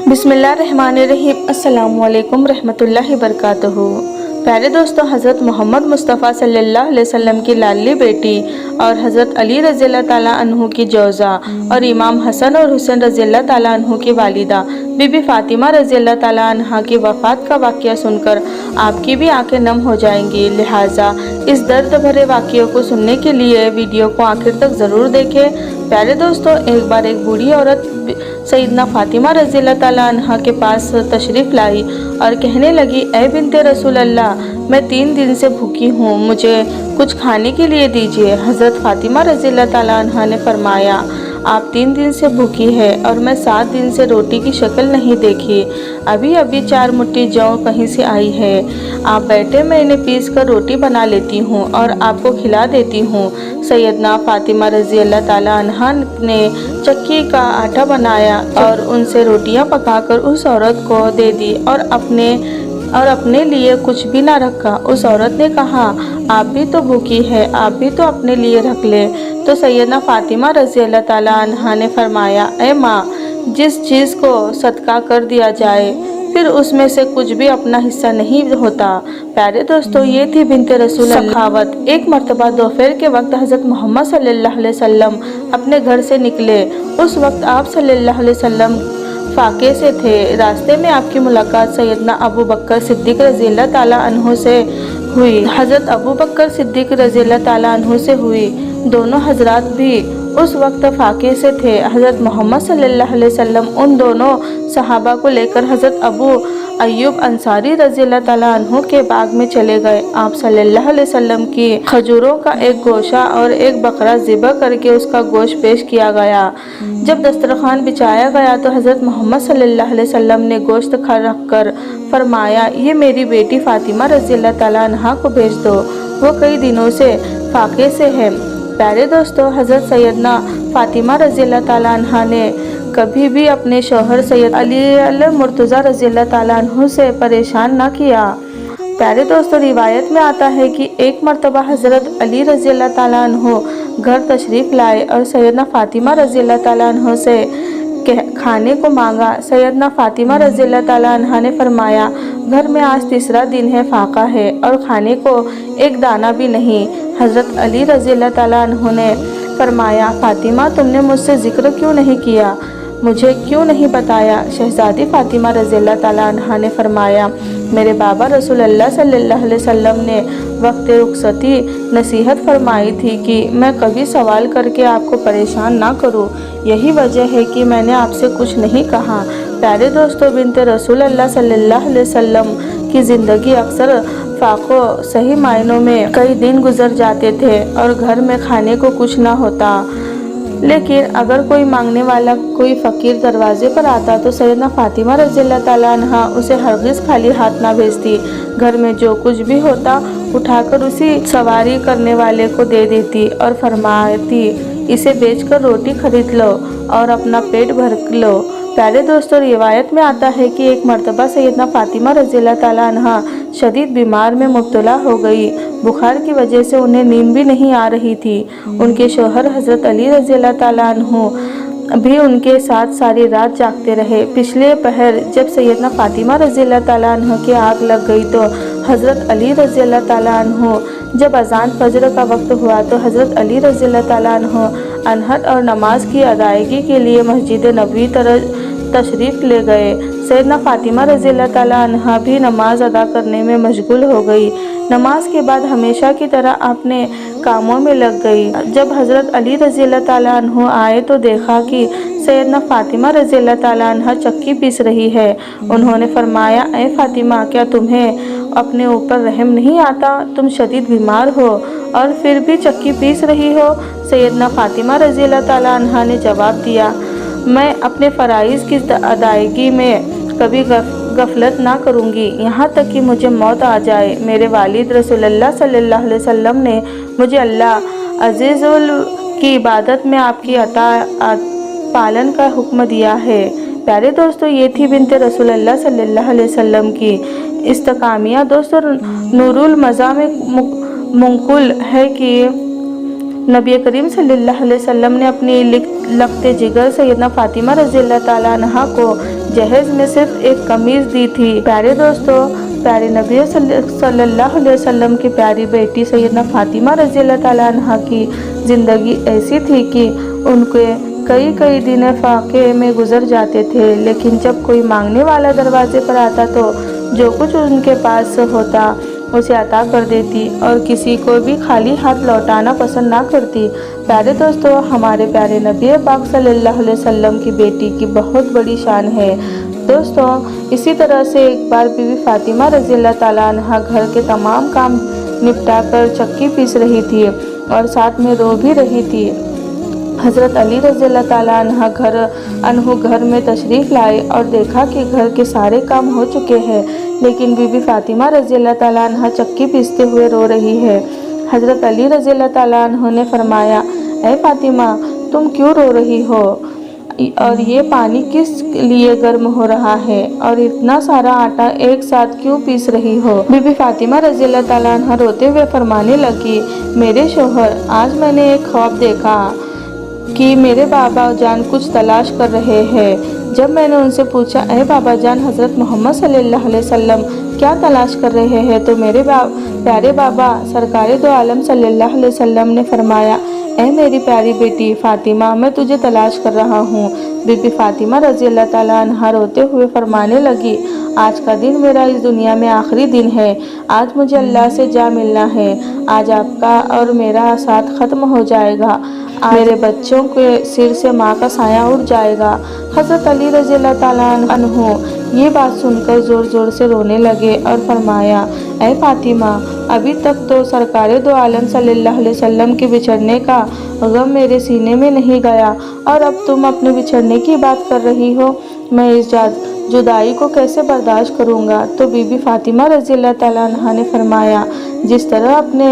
बिस्मिल्लाहिर्रहमानिर्रहीम। अस्सलामु अलैकुम रहमतुल्लाहि वबरकातुहू। प्यारे दोस्तों, हज़रत मोहम्मद मुस्तफ़ा सल्लल्लाहु अलैहि वसल्लम की लाडली बेटी और हज़रत अली रज़ियल्लाहु ताला अन्हु की जोज़ा और इमाम हसन और हुसैन रज़ियल्लाहु ताला अन्हु की वालिदा बीबी फ़ातिमा रज़ियल्लाहु ताला अन्हा की वफ़ात का वाक़या सुनकर आपकी भी आंखें नम हो जाएंगी। लिहाजा इस दर्द भरे वाक़ये को सुनने के लिए वीडियो को आखिर तक ज़रूर देखें। प्यारे दोस्तों, एक बार एक बूढ़ी औरत सैयदना फ़ातिमा रज़ियल्लाहु ताला अन्हा के पास तशरीफ़ लाई और कहने लगी, ए बिन्ते रसूल अल्लाह, मैं 3 दिन से भूखी हूँ, मुझे कुछ खाने के लिए दीजिए। हज़रत फ़ातिमा रज़ियल्लाहु ताला अन्हा ने फरमाया, आप 3 दिन से भूखी है और मैं 7 दिन से रोटी की शक्ल नहीं देखी। अभी अभी 4 मुट्ठी जौ कहीं से आई है। आप बैठे, मैं इन्हें पीस कर रोटी बना लेती हूँ और आपको खिला देती हूँ। सैयदना फ़ातिमा रज़ियल्लाहु ताला अन्हा ने चक्की का आटा बनाया और उनसे रोटियां पकाकर उस औरत को दे दी और अपने लिए कुछ भी ना रखा। उस औरत ने कहा, आप भी तो भूखी है, आप भी तो अपने लिए रख ले। तो सैयदना फ़ातिमा रज़ियल्लाहु ताला अन्हा ने फरमाया, ए माँ, जिस चीज़ को सदका कर दिया जाए फिर उसमें से कुछ भी अपना हिस्सा नहीं होता। प्यारे दोस्तों, ये थी बिन्ते रसूल सखावत। एक मरतबा दोपहर के वक्त हज़रत मोहम्मद सल्लल्लाहु अलैहि वसल्लम अपने घर से निकले। उस वक्त आप सल्लल्लाहु अलैहि वसल्लम फाके से थे। रास्ते में आपकी मुलाकात सैयदना अबू बकर सिद्दीक़ रज़ियल्लाहु ताला अन्हु से हुई। हज़रत अबू बकर सिद्दीक़ रज़ियल्लाहु ताला अन्हु से हुई। दोनों हजरात भी उस वक्त फाके से थे। हज़रत मोहम्मद सल्लल्लाहु अलैहि वसल्लम उन दोनों सहाबा को लेकर हज़रत अबू अय्यूब अंसारी रज़ियल्लाहु ताला अन्हु के बाग में चले गए। आप सल्लल्लाहु अलैहि वसल्लम की खजूरों का एक गोशा और एक बकरा ज़िबा करके उसका गोश्त पेश किया गया। जब दस्तरखान बिछाया गया तो हज़रत मोहम्मद सल्लल्लाहु अलैहि वसल्लम ने गोश्त रख कर फरमाया, ये मेरी बेटी फ़ातिमा रज़ियल्लाहु ताला अन्हा को भेज दो, वो कई दिनों से फाके से है। प्यारे दोस्तों, हज़रत सैयदना फ़ातिमा रज़ियल्लाहु ताला अन्हा ने कभी भी अपने शौहर सैयद अली मुर्तज़ा रज़ियल्लाहु ताला अन्हु से परेशान ना किया। प्यारे दोस्तों, रिवायत में आता है कि एक मरतबा हज़रत अली रज़ियल्लाहु ताला अन्हु घर तशरीफ़ लाए और सैयदना फ़ातिमा रज़ियल्लाहु ताला अन्हु से खाने को मांगा। सैयदना फ़ातिमा रज़ियल्लाहु ताला अन्हा ने फरमाया, घर में आज 3रा दिन है, फाका है और खाने को एक दाना भी नहीं। हज़रत अली रज़ियल्लाहु ताला अन्हु ने फरमाया, फ़ातिमा, तुमने मुझसे ज़िक्र क्यों नहीं किया, मुझे क्यों नहीं बताया? शहज़ादी फ़ातिमा रज़ियल्लाहु ताला अन्हा ने फरमाया, मेरे बाबा रसूल अल्लाह सल्लल्लाहु अलैहि वसल्लम ने वक्त रुखसती नसीहत फरमाई थी कि मैं कभी सवाल करके आपको परेशान ना करूं, यही वजह है कि मैंने आपसे कुछ नहीं कहा। प्यारे दोस्तों, बिन्ते रसूल अल्लाह सल्लल्लाहु अलैहि वसल्लम की ज़िंदगी अक्सर फाको सही मायनों में कई दिन गुजर जाते थे और घर में खाने को कुछ ना होता। लेकिन अगर कोई मांगने वाला, कोई फ़कीर दरवाजे पर आता तो सैयदना फ़ातिमा रज़ियल्लाहु ताला अन्हा उसे हरगिज़ खाली हाथ ना भेजती। घर में जो कुछ भी होता उठाकर उसी सवारी करने वाले को दे देती और फरमाती, इसे बेचकर रोटी खरीद लो और अपना पेट भर लो। प्यारे दोस्तों, रिवायत में आता है कि एक मरतबा सैयदना फ़ातिमा रज़ियल्लाहु ताला अन्हा शदीद बीमार में मुब्तला हो गई। बुखार की वजह से उन्हें नींद भी नहीं आ रही थी। उनके शौहर हज़रत अली रज़ियल्लाहु ताला अन्हु भी उनके साथ सारी रात जागते रहे। पिछले पहर जब सैयदना फ़ातिमा रज़ियल्लाहु ताला अन्हा की आग लग गई तो हज़रत अली रज़ियल्लाहु ताला अन्हु जब अज़ान फ़जर का वक्त हुआ तो हज़रत अली रज़ियल्लाहु ताला अन्हु अनहत और नमाज की अदायगी के लिए मस्जिद नबवी तशरीफ़ ले गए। सैयदना फ़ातिमा रज़ियल्लाहु ताला अन्हा भी नमाज अदा करने में मशगूल हो गई। नमाज के बाद हमेशा की तरह अपने कामों में लग गई। जब हज़रत अली रज़ियल्लाहु ताला अन्हु आए तो देखा कि सैयदना फ़ातिमा रज़ियल्लाहु ताला अन्हा चक्की पीस रही है। उन्होंने फरमाया, ए फ़ातिमा, क्या तुम्हें अपने ऊपर रहम नहीं आता? तुम शदीद बीमार हो और फिर भी चक्की पीस रही हो। सैयदना फ़ातिमा रज़ियल्लाहु ताला अन्हा ने जवाब दिया, मैं अपने फ़राइज़ की अदायगी में कभी गफलत ना करूँगी, यहाँ तक कि मुझे मौत आ जाए। मेरे वालिद रसूलुल्लाह सल्लल्लाहु अलैहि वसल्लम ने मुझे अल्लाह अज़ीज़ुल की इबादत में आपकी पालन का हुक्म दिया है। प्यारे दोस्तों, ये थी बिन्ते रसूलुल्लाह सल्लल्लाहु अलैहि वसल्लम की इस्तकामिया। दोस्तों, नूरुल मज़ा में मुंकुल है कि नबी करीम सल्लल्लाहु अलैहि वसल्लम ने अपनी लखते जिगर सैयदना फ़ातिमा रज़ियल्लाहु ताला अन्हा को जहेज में सिर्फ एक कमीज दी थी। प्यारे दोस्तों, प्यारे नबी सल्लल्लाहु अलैहि वसल्लम की प्यारी बेटी सैयदना फातिमा रज़ी अल्लाह ताला अन्हा की ज़िंदगी ऐसी थी कि उनके कई दिन फाके में गुजर जाते थे, लेकिन जब कोई मांगने वाला दरवाजे पर आता तो जो कुछ उनके पास होता उसे अता कर देती और किसी को भी खाली हाथ लौटाना पसंद ना करती। प्यारे दोस्तों, हमारे प्यारे नबी पाक सल्लल्लाहु अलैहि वसल्लम की बेटी की बहुत बड़ी शान है। दोस्तों, इसी तरह से एक बार बीवी फातिमा रज़ी अल्लाह ताला अन्हा घर के तमाम काम निपटा कर चक्की पीस रही थी और साथ में रो भी रही थी। हज़रत अली रज़ी अल्लाह ताला अन्हु घर में तशरीफ़ लाए और देखा कि घर के सारे काम हो चुके हैं, लेकिन बीबी फातिमा रज़ी अल्लाह ताला अन्हा चक्की पीसते हुए रो रही है। हज़रत अली रज़ी अल्लाह ताला अन्हु ने फरमाया, ऐ फातिमा, तुम क्यों रो रही हो और ये पानी किस लिए गर्म हो रहा है और इतना सारा आटा एक साथ क्यों पीस रही हो? बीबी फातिमा रज़ी अल्लाह ताला अन्हा रोते हुए फरमाने लगी, मेरे शोहर, आज मैंने एक ख्वाब देखा कि मेरे बाबा जान कुछ तलाश कर रहे हैं। जब मैंने उनसे पूछा, ऐ बाबा जान, हज़रत मोहम्मद सल्लल्लाहु अलैहि वसल्लम क्या तलाश कर रहे हैं, तो मेरे प्यारे बाबा सरकारे दो आलम सल्लल्लाहु अलैहि वसल्लम ने फरमाया, ऐ मेरी प्यारी बेटी फातिमा, मैं तुझे तलाश कर रहा हूँ। बीबी फातिमा रज़ी अल्लाह ताला अन्हा रोते हुए फरमाने लगी, आज का दिन मेरा इस दुनिया में आखिरी दिन है। आज मुझे अल्लाह से जा मिलना है। आज आपका और मेरा साथ ख़त्म हो जाएगा। मेरे बच्चों के सिर से माँ का साया उड़ जाएगा। हज़रत अली रज़ी अल्लाह ताला अन्हु ये बात सुनकर ज़ोर ज़ोर से रोने लगे और फरमाया, ऐ फातिमा, अभी तक तो सरकारे दो आलम सल्लल्लाहु अलैहि वसल्लम के बिछड़ने का गम मेरे सीने में नहीं गया और अब तुम अपने बिछड़ने की बात कर रही हो। मैं इस जुदाई को कैसे बर्दाश्त करूँगा? तो बीबी फातिमा रज़ी अल्लाह ताला अन्हा ने फरमाया, जिस तरह आपने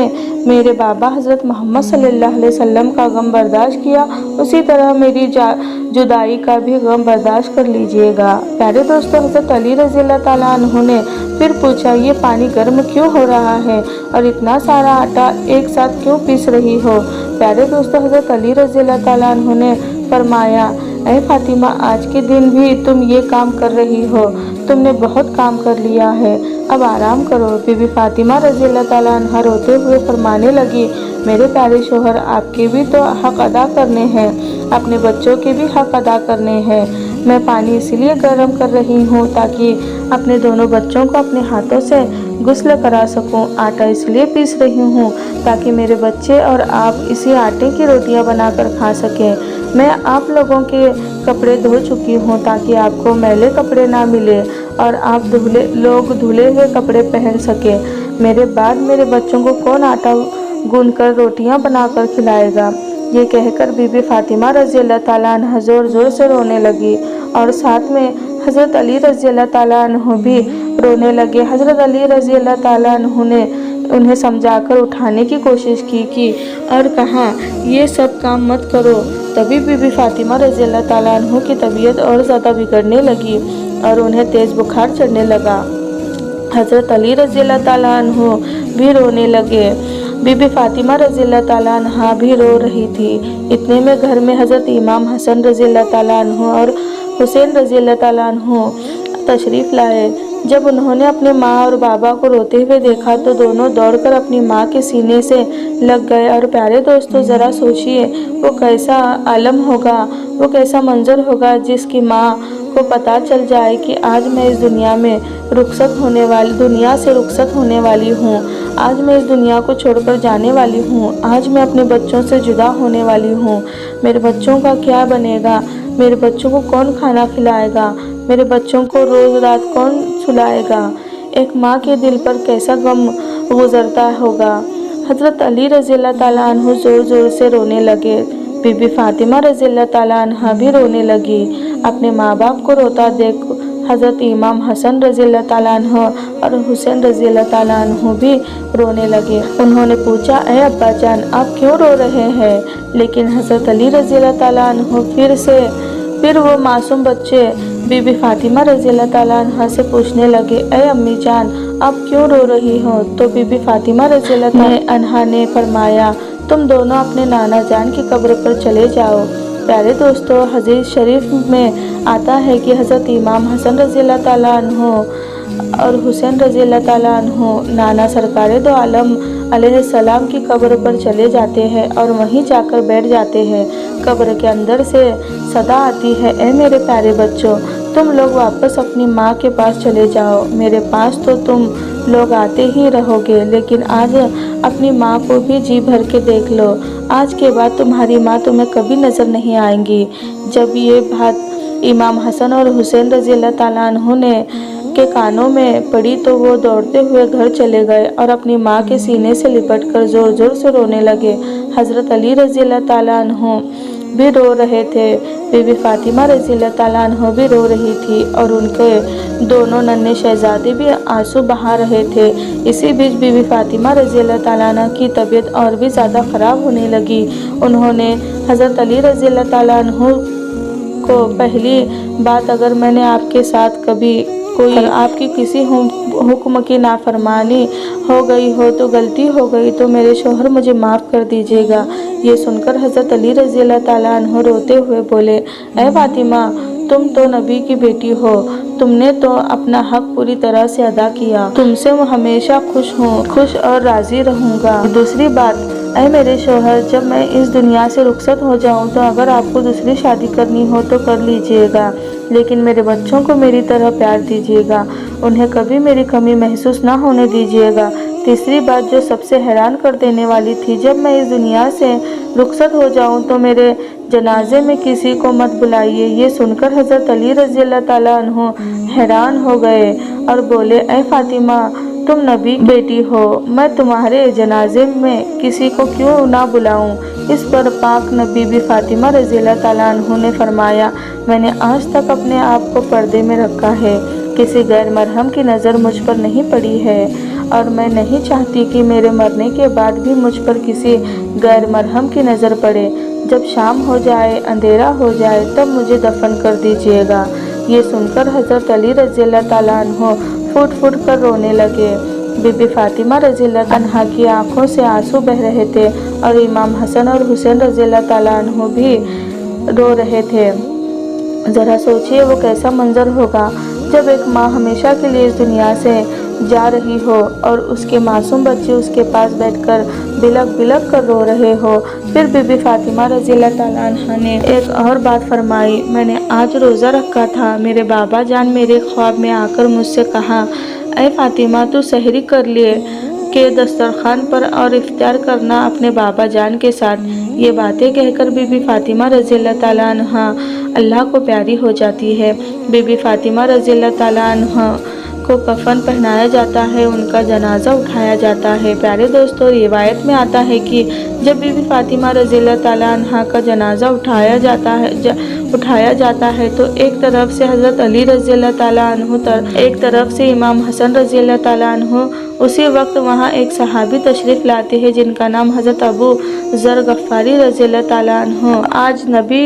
मेरे बाबा हज़रत मोहम्मद सल्लल्लाहु अलैहि वसल्लम का गम बर्दाश्त किया, उसी तरह मेरी जुदाई का भी गम बर्दाश्त कर लीजिएगा। प्यारे दोस्तों, हज़रत अली रज़ी अल्लाह ताला अन्हु ने फिर पूछा, ये पानी गर्म क्यों हो रहा है और इतना सारा आटा एक साथ क्यों पीस रही हो? प्यारे दोस्तों, हज़रत अली रज़ी अल्लाह ताला अन्हु ने फरमाया, ऐ फातिमा, आज के दिन भी तुम ये काम कर रही हो। तुमने बहुत काम कर लिया है, अब आराम करो। बीबी फातिमा रज़ी अल्लाह ताला अन्हा रोते हुए फरमाने लगी, मेरे प्यारे शोहर, आपके भी तो हक़ अदा करने हैं, अपने बच्चों के भी हक़ अदा करने हैं। मैं पानी इसलिए गर्म कर रही हूँ ताकि अपने दोनों बच्चों को अपने हाथों से गुस्ल करा सकूं। आटा इसलिए पीस रही हूँ ताकि मेरे बच्चे और आप इसी आटे की रोटियाँ बनाकर खा सकें। मैं आप लोगों के कपड़े धो चुकी हूँ ताकि आपको मैले कपड़े ना मिले और आप धुले हुए कपड़े पहन सके। मेरे बाद मेरे बच्चों को कौन आटा गूंदकर रोटियाँ बनाकर खिलाएगा? ये कहकर बीबी फातिमा रज़ी अल्लाह ताला अन्हा ज़ोर ज़ोर से रोने लगी और साथ में हज़रत अली रज़ी अल्लाह ताला अन्हु भी रोने लगे। हज़रत अली रज़ी अल्लाह ताला अन्हु ने उन्हें समझाकर उठाने की कोशिश की और कहा, ये सब काम मत करो। तभी बीबी फातिमा रज़ी अल्लाह ताला अन्हु की तबीयत और ज़्यादा बिगड़ने लगी और उन्हें तेज़ बुखार चढ़ने लगा। हज़रत अली रज़ी अल्लाह ताला अन्हु भी रोने लगे। बीबी फातिमा रज़ी अल्लाह ताला अन्हा भी रो रही थी। इतने में घर में हज़रत इमाम हसन रज़ी अल्लाह ताला अन्हु और हुसैन रज़ी अल्लाह ताला अन्हु तशरीफ़ लाए। जब उन्होंने अपने माँ और बाबा को रोते हुए देखा तो दोनों दौड़कर अपनी माँ के सीने से लग गए। और प्यारे दोस्तों, ज़रा सोचिए, वो कैसा आलम होगा, वो कैसा मंजर होगा जिसकी माँ को पता चल जाए कि आज मैं इस दुनिया से रुखसत होने वाली हूँ। आज मैं इस दुनिया को छोड़कर जाने वाली हूँ। आज मैं अपने बच्चों से जुदा होने वाली हूँ। मेरे बच्चों का क्या बनेगा? मेरे बच्चों को कौन खाना खिलाएगा? मेरे बच्चों को रोज़ रात कौन सुलाएगा? एक माँ के दिल पर कैसा गम गुजरता होगा। हज़रत अली रज़ी अल्लाह ताला अन्हु ज़ोर ज़ोर से रोने लगे। बीबी फातिमा रज़ी अल्लाह ताला अन्हा भी रोने लगी। अपने माँ बाप को रोता देख हज़रत इमाम हसन रज़ी अल्लाह ताला अन्हु और हुसैन रज़ी अल्लाह ताला अन्हु भी रोने लगे। उन्होंने पूछा, ऐ अब्बा जान, आप क्यों रो रहे हैं? लेकिन हज़रत अली रज़ी अल्लाह ताला अन्हु फिर वो मासूम बच्चे बीबी फातिमा रज़ी अल्लाह ताला अन्हा से पूछने लगे, ऐ अम्मी जान, आप क्यों रो रही हो? तो बीबी फातिमा रज़ी अल्लाह ताला अन्हा ने फरमाया, तुम दोनों अपने नाना जान की कब्र पर चले जाओ। प्यारे दोस्तों, हदीस शरीफ में आता है कि हज़रत इमाम हसन रज़ी अल्लाह ताला अन्हो और हुसैन रज़ी अल्लाह ताला अन्हो नाना सरकार दो आलम अलैहिस्सलाम की कब्र पर चले जाते हैं और वहीं जाकर बैठ जाते हैं। कब्र के अंदर से सदा आती है, ए मेरे प्यारे बच्चों, तुम लोग वापस अपनी माँ के पास चले जाओ। मेरे पास तो तुम लोग आते ही रहोगे, लेकिन आज अपनी माँ को भी जी भर के देख लो। आज के बाद तुम्हारी माँ तुम्हें कभी नज़र नहीं आएंगी। जब ये बात इमाम हसन और हुसैन रज़ी अल्लाह ताला अन्हु ने के कानों में पड़ी तो वो दौड़ते हुए घर चले गए और अपनी माँ के सीने से लिपटकर ज़ोर ज़ोर से रोने लगे। हज़रत अली रज़ी अल्लाह ताला अन्हु भी रो रहे थे, बीबी फातिमा रज़ी अल्लाह ताला अन्हा भी रो रही थी और उनके दोनों नन्हे शहजादे भी आंसू बहा रहे थे। इसी बीच बीबी फातिमा रज़ी अल्लाह ताला अन्हा की तबीयत और भी ज़्यादा ख़राब होने लगी। उन्होंने हज़रत अली रज़ी अल्लाह ताला अन्हु को, पहली बात, अगर मैंने आपके साथ कभी कोई आपकी किसी हुक्म की नाफरमानी हो गई हो तो गलती हो गई तो मेरे शौहर मुझे माफ़ कर दीजिएगा। ये सुनकर हज़रत अली रज़ी अल्लाह ताला अन्हु रोते हुए बोले, ऐ फातिमा, तुम तो नबी की बेटी हो, तुमने तो अपना हक पूरी तरह से अदा किया। तुमसे मैं हमेशा खुश और राज़ी रहूँगा। दूसरी बात, ऐ मेरे शौहर, जब मैं इस दुनिया से रुखसत हो जाऊँ तो अगर आपको दूसरी शादी करनी हो तो कर लीजिएगा, लेकिन मेरे बच्चों को मेरी तरह प्यार दीजिएगा, उन्हें कभी मेरी कमी महसूस ना होने दीजिएगा। तीसरी बात जो सबसे हैरान कर देने वाली थी, जब मैं इस दुनिया से रुखसत हो जाऊं तो मेरे जनाजे में किसी को मत बुलाइए। ये सुनकर हज़रत अली रज़ी अल्लाह ताला अन्हु हैरान हो गए और बोले, ऐ फातिमा, तुम नबी बेटी हो, मैं तुम्हारे जनाजे में किसी को क्यों ना बुलाऊं। इस पर पाक नबी भी फातिमा रज़ी अल्लाह ताला अन्हु ने फरमाया, मैंने आज तक अपने आप को पर्दे में रखा है, किसी गैर मरहम की नज़र मुझ पर नहीं पड़ी है और मैं नहीं चाहती कि मेरे मरने के बाद भी मुझ पर किसी गैर मरहम की नज़र पड़े। जब शाम हो जाए, अंधेरा हो जाए, तब मुझे दफन कर दीजिएगा। ये सुनकर हज़रत अली रज़ी अल्लाह ताला अन्हु फूट फूट कर रोने लगे। बीबी फातिमा रज़ी अल्लाह अन्हा की आंखों से आंसू बह रहे थे और इमाम हसन और हुसैन रज़ी अल्लाह ताला अन्हु भी रो रहे थे। ज़रा सोचिए वो कैसा मंजर होगा जब एक माँ हमेशा के लिए इस दुनिया से जा रही हो और उसके मासूम बच्चे उसके पास बैठकर बिलक बिलक कर रो रहे हो। फिर बीबी फातिमा रज़ी अल्लाह ताला अन्हा ने एक और बात फरमाई, मैंने आज रोज़ा रखा था, मेरे बाबा जान मेरे ख्वाब में आकर मुझसे कहा, ऐ फातिमा, तू सहरी कर लिए के दस्तरखान पर और इफ्तार करना अपने बाबा जान के साथ। ये बातें कहकर बीबी फातिमा रज़ी अल्लाह ताला अन्हा अल्लाह को प्यारी हो जाती है। बीबी फातिमा रज़ी अल्लाह ताला अन्हा को कफन पहनाया जाता है, उनका जनाजा उठाया जाता है। प्यारे दोस्तों, रिवायत में आता है कि जब बीबी फातिमा रज़ी अल्लाह ताला अन्हा का जनाजा उठाया जाता है तो एक तरफ से हज़रत अली रज़ी अल्लाह ताला अन्हु एक तरफ से इमाम हसन रज़ी अल्लाह ताला अन्हु। उसी वक्त वहाँ एक सहाबी तशरीफ़ लाते हैं जिनका नाम हज़रत अबू ज़र गफ़ारी रज़ी अल्लाह ताला अन्हु। आज नबी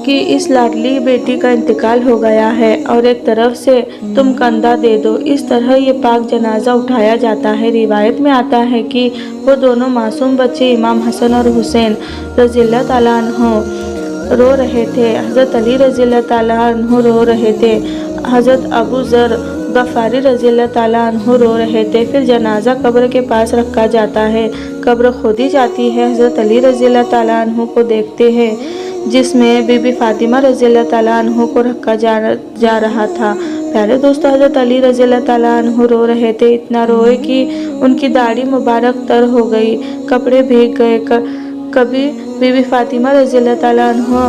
की इस लाडली बेटी का इंतकाल हो गया है और एक तरफ से तुम कंधा दे दो। इस तरह ये पाक जनाजा उठाया जाता है। रिवायत में आता है कि वो दोनों मासूम बच्चे इमाम हसन और हुसैन रज़ी अल्लाह ताला अन्हु रो रहे थे। हज़रत अली रज़ी अल्लाह ताला अन्हु रो रहे थे, हज़रत अबू ज़र गफ़ारी रज़ी अल्लाह ताला अन्हु रो रहे थे। फिर जनाजा कब्र के पास रखा जाता है, कब्र खोदी जाती है। हज़रत अली रज़ी अल्लाह ताला अन्हु को देखते हैं जिसमें बीबी फातिमा रज़ी अल्लाह ताला अन्हु को रखा जा रहा था। प्यारे दोस्तों, हज़रत अली रज़ी अल्लाह ताला अन्हु रो रहे थे, इतना रोए कि उनकी दाढ़ी मुबारक तर हो गई, कपड़े भीग गए। कभी बीबी फातिमा रज़ी अल्लाह ताला अन्हु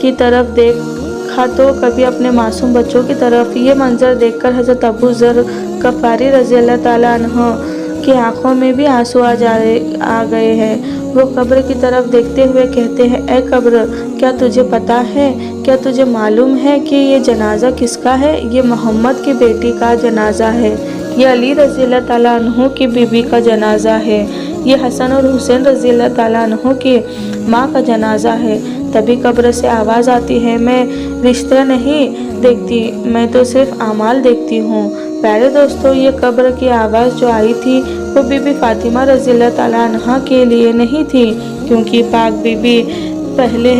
की तरफ देखा तो कभी अपने मासूम बच्चों की तरफ। ये मंजर देखकर हज़रत अबू ज़र गफ़ारी रज़ी अल्लाह ताला अन्हु की आंखों में भी आंसू आ गए हैं। वो कब्र की तरफ देखते हुए कहते हैं, ऐ कब्र, क्या तुझे पता है, क्या तुझे मालूम है कि ये जनाजा किसका है? ये मोहम्मद की बेटी का जनाजा है, ये अली रज़ी अल्लाह ताला अन्हु की बीबी का जनाजा है, ये हसन और हुसैन रज़ी अल्लाह ताला अन्हु की माँ का जनाजा है। तभी कब्र से आवाज़ आती है, मैं रिश्ते नहीं देखती, मैं तो सिर्फ आमाल देखती हूँ। प्यारे दोस्तों, ये कब्र की आवाज़ जो आई थी वो बीबी फातिमा रज़ी अल्लाह ताला अन्हा के लिए नहीं थी, क्योंकि पाक बीबी पहले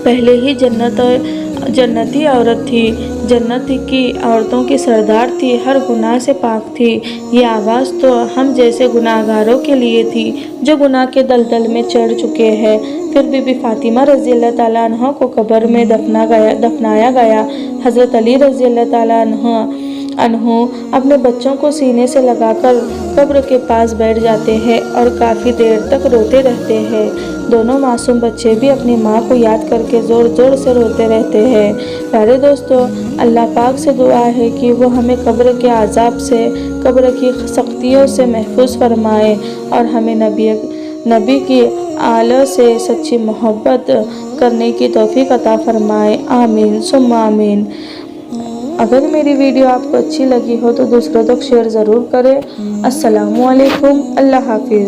पहले ही जन्नती औरत थी, जन्नत की औरतों की सरदार थी, हर गुनाह से पाक थी। ये आवाज़ तो हम जैसे गुनाहगारों के लिए थी जो गुनाह के दलदल में चढ़ चुके हैं। फिर बीबी फातिमा रज़ी अल्लाह ताला अन्हा को कब्र में दफनाया गया। हज़रत अली रज़ी अल्लाह ताला अन्हु अपने बच्चों को सीने से लगाकर कब्र के पास बैठ जाते हैं और काफ़ी देर तक रोते रहते हैं। दोनों मासूम बच्चे भी अपनी माँ को याद करके ज़ोर ज़ोर से रोते रहते हैं। प्यारे दोस्तों, अल्लाह पाक से दुआ है कि वो हमें कब्र के अज़ाब से, कब्र की सख्तियों से महफूज फरमाए और हमें नबी की आला से सच्ची मोहब्बत करने की तौफीक अता फरमाए। आमीन सुम्मा आमीन। अगर मेरी वीडियो आपको अच्छी लगी हो तो दूसरों तक शेयर ज़रूर करें। अस्सलामु अलैकुम, अल्लाह हाफिज़।